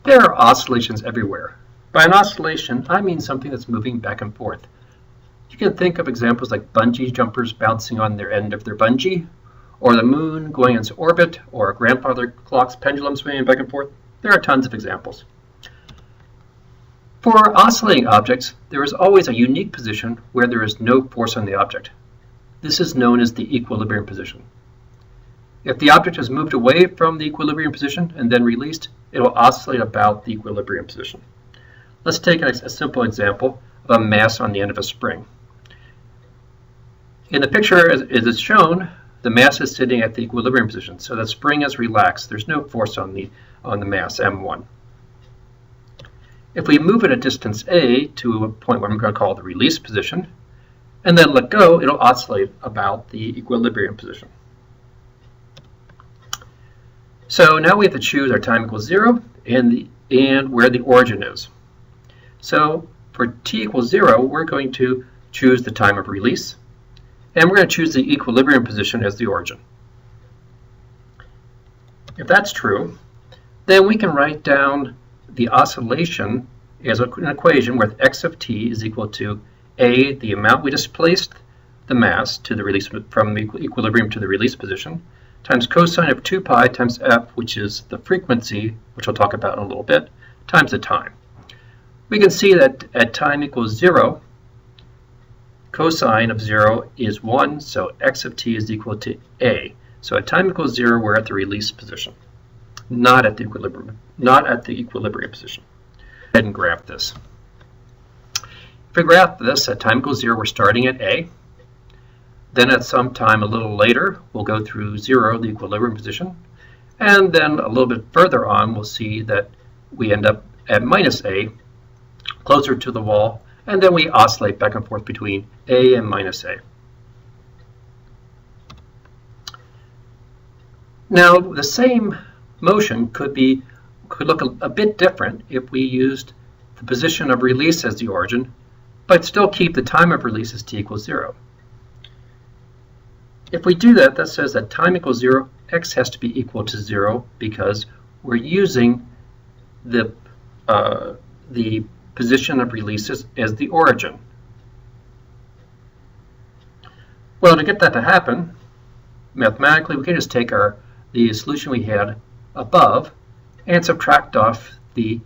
There are oscillations everywhere. By an oscillation, I mean something that's moving back and forth. You can think of examples like bungee jumpers bouncing on their end of their bungee, or the moon going into orbit, or a grandfather clock's pendulum swinging back and forth. There are tons of examples. For oscillating objects, there is always a unique position where there is no force on the object. This is known as the equilibrium position. If the object is moved away from the equilibrium position and then released, it will oscillate about the equilibrium position. Let's take a simple example of a mass on the end of a spring. In the picture, as it is shown, the mass is sitting at the equilibrium position, so the spring is relaxed. There's no force on the mass, m1. If we move at a distance a to a point where I'm going to call the release position, and then let go, it'll oscillate about the equilibrium position. So now we have to choose our time equals 0 and where the origin is. So for t equals 0, we're going to choose the time of release, and we're going to choose the equilibrium position as the origin. If that's true, then we can write down the oscillation as an equation where x of t is equal to a, the amount we displaced the mass to the release from the equilibrium to the release position, times cosine of 2 pi times f, which is the frequency, which I'll talk about in a little bit, times the time. We can see that at time equals 0, cosine of 0 is 1, so x of t is equal to a. So at time equals 0, we're at the release position, not at the equilibrium position. Go ahead and graph this. If we graph this at time equals 0, we're starting at a. Then at some time a little later, we'll go through 0, the equilibrium position. And then a little bit further on, we'll see that we end up at minus a, closer to the wall, and then we oscillate back and forth between a and minus a. Now, the same motion could look a bit different if we used the position of release as the origin, but still keep the time of release as t equals 0. If we do that, that says that time equals 0, x has to be equal to 0 because we're using the position of release as the origin. Well, to get that to happen, mathematically, we can just take the solution we had above and subtract off the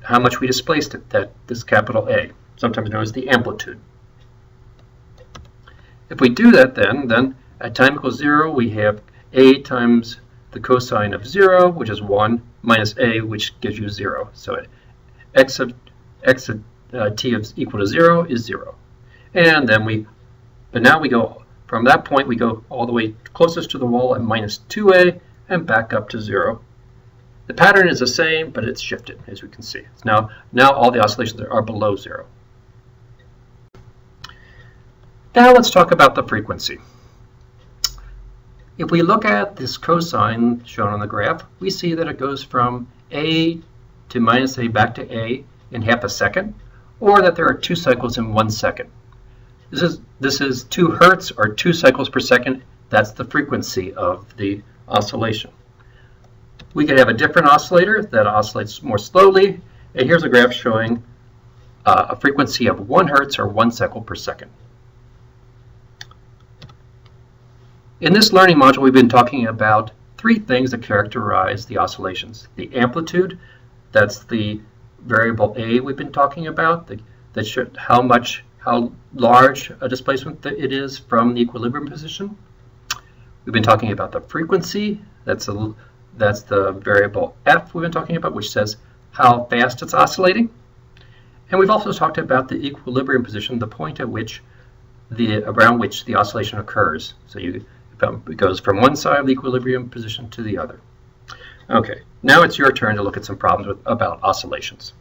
how much we displaced it, this capital A, sometimes known as the amplitude. If we do that, then at time equals 0, we have a times the cosine of 0, which is 1, minus a, which gives you 0. So x of t is equal to 0 is 0. And then but now we go, from that point, we go all the way closest to the wall at minus 2a and back up to 0. The pattern is the same, but it's shifted, as we can see. Now all the oscillations are below 0. Now let's talk about the frequency. If we look at this cosine shown on the graph, we see that it goes from a to minus a back to a in half a second, or that there are 2 cycles in 1 second. This is 2 hertz, or 2 cycles per second. That's the frequency of the oscillation. We could have a different oscillator that oscillates more slowly, and here's a graph showing a frequency of 1 hertz, or 1 cycle per second. In this learning module, we've been talking about 3 things that characterize the oscillations. The amplitude, that's the variable A we've been talking about, that shows how large a displacement it is from the equilibrium position. We've been talking about the frequency, that's the variable F we've been talking about, which says how fast it's oscillating. And we've also talked about the equilibrium position, the point at which around which the oscillation occurs. So it goes from one side of the equilibrium position to the other. Okay, now it's your turn to look at some problems about oscillations.